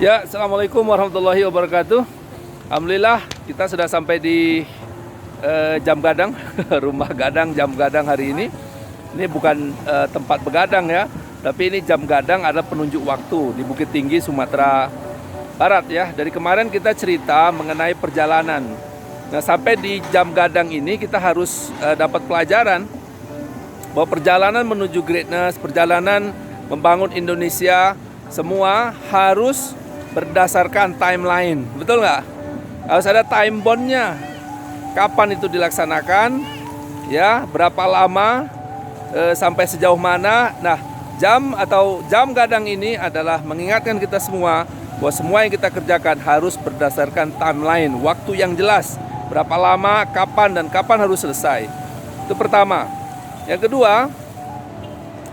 Ya, Assalamualaikum warahmatullahi wabarakatuh. Alhamdulillah kita sudah sampai di Jam Gadang, rumah gadang Jam Gadang hari ini. Ini bukan tempat begadang ya, tapi ini Jam Gadang ada penunjuk waktu di Bukit Tinggi, Sumatera Barat ya. Dari kemarin kita cerita mengenai perjalanan. Nah, sampai di Jam Gadang ini kita harus dapat pelajaran bahwa perjalanan menuju greatness, perjalanan membangun Indonesia, semua harus berdasarkan timeline, betul nggak? Harus ada time bondnya. Kapan itu dilaksanakan? Ya, berapa lama? Sampai sejauh mana? Nah, jam gadang ini adalah mengingatkan kita semua bahwa semua yang kita kerjakan harus berdasarkan timeline, waktu yang jelas. Berapa lama, kapan, dan kapan harus selesai. Itu pertama. Yang kedua,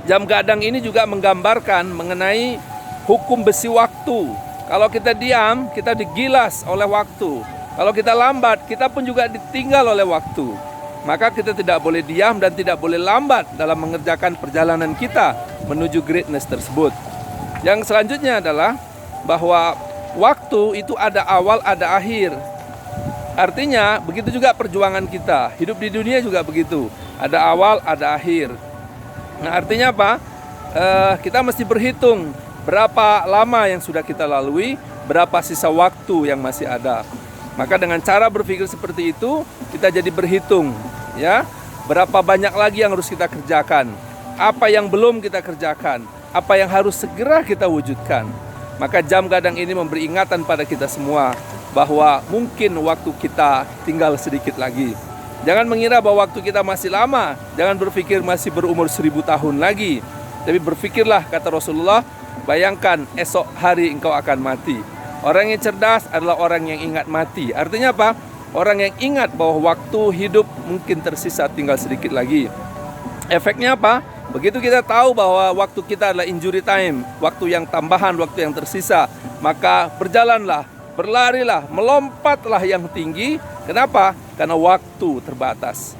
jam gadang ini juga menggambarkan mengenai hukum besi waktu. Kalau kita diam, kita digilas oleh waktu. Kalau kita lambat, kita pun juga ditinggal oleh waktu. Maka kita tidak boleh diam dan tidak boleh lambat dalam mengerjakan perjalanan kita menuju greatness tersebut. Yang selanjutnya adalah bahwa waktu itu ada awal, ada akhir. Artinya, begitu juga perjuangan kita. Hidup di dunia juga begitu. Ada awal, ada akhir. Nah, artinya apa? Kita mesti berhitung berapa lama yang sudah kita lalui, berapa sisa waktu yang masih ada. Maka dengan cara berpikir seperti itu, kita jadi berhitung, ya, berapa banyak lagi yang harus kita kerjakan, apa yang belum kita kerjakan, apa yang harus segera kita wujudkan. Maka jam gadang ini memberi ingatan pada kita semua bahwa mungkin waktu kita tinggal sedikit lagi. Jangan mengira bahwa waktu kita masih lama, jangan berpikir masih berumur 1000 tahun lagi. Tapi berpikirlah, kata Rasulullah, bayangkan esok hari engkau akan mati. Orang yang cerdas adalah orang yang ingat mati. Artinya apa? Orang yang ingat bahwa waktu hidup mungkin tersisa tinggal sedikit lagi. Efeknya apa? Begitu kita tahu bahwa waktu kita adalah injury time, waktu yang tambahan, waktu yang tersisa, maka berjalanlah, berlarilah, melompatlah yang tinggi. Kenapa? Karena waktu terbatas.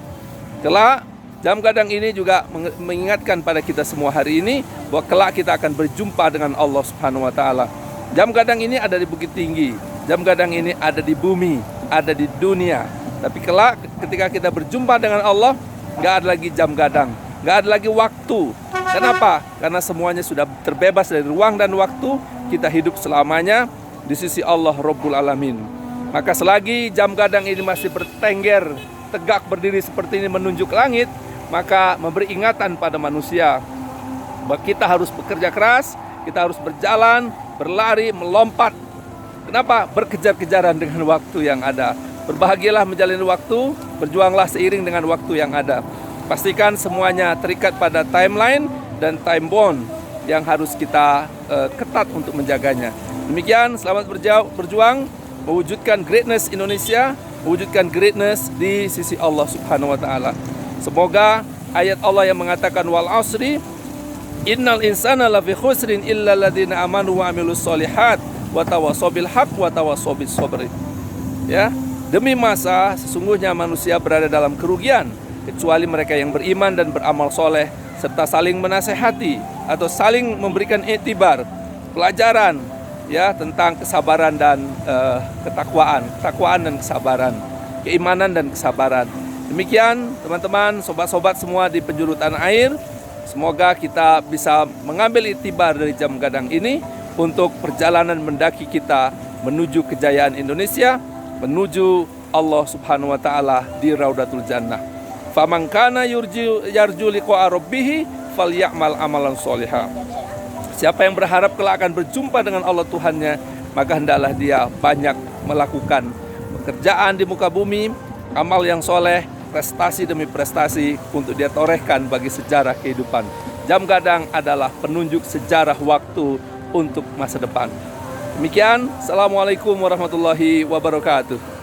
Kelak, jam gadang ini juga mengingatkan pada kita semua hari ini bahwa kelak kita akan berjumpa dengan Allah Subhanahu wa taala. Jam gadang ini ada di Bukit Tinggi. Jam gadang ini ada di bumi, ada di dunia. Tapi kelak ketika kita berjumpa dengan Allah, nggak ada lagi jam gadang, nggak ada lagi waktu. Kenapa? Karena semuanya sudah terbebas dari ruang dan waktu. Kita hidup selamanya di sisi Allah Rabbul Alamin. Maka selagi jam gadang ini masih bertengger, tegak berdiri seperti ini menunjuk langit, maka memberi ingatan pada manusia bahwa kita harus bekerja keras, kita harus berjalan, berlari, melompat. Kenapa? Berkejar-kejaran dengan waktu yang ada. Berbahagialah menjalani waktu, berjuanglah seiring dengan waktu yang ada. Pastikan semuanya terikat pada timeline dan time bond yang harus kita ketat untuk menjaganya. Demikian, selamat berjuang mewujudkan greatness Indonesia, mewujudkan greatness di sisi Allah Subhanahu wa taala. Semoga ayat Allah yang mengatakan wal asri innal insana lafi khusrin illa alladziina amanu wa amilus solihat wa tawassaw bil haqq wa tawassaw bis sabr. Ya, demi masa sesungguhnya manusia berada dalam kerugian kecuali mereka yang beriman dan beramal soleh serta saling menasehati atau saling memberikan iktibar, pelajaran ya tentang kesabaran dan ketakwaan dan kesabaran, keimanan dan kesabaran. Demikian teman-teman, sobat-sobat semua di penjuru tanah air, semoga kita bisa mengambil iktibar dari jam gadang ini untuk perjalanan mendaki kita menuju kejayaan Indonesia, menuju Allah Subhanahu wa taala di Raudatul Jannah. Faman kana yarju liqa'a rabbih falyamal amalan sholihah. Siapa yang berharap kelak akan berjumpa dengan Allah Tuhannya, maka hendaklah dia banyak melakukan pekerjaan di muka bumi, amal yang soleh, prestasi demi prestasi untuk dia torehkan bagi sejarah kehidupan. Jam gadang adalah penunjuk sejarah waktu untuk masa depan. Demikian, Assalamualaikum warahmatullahi wabarakatuh.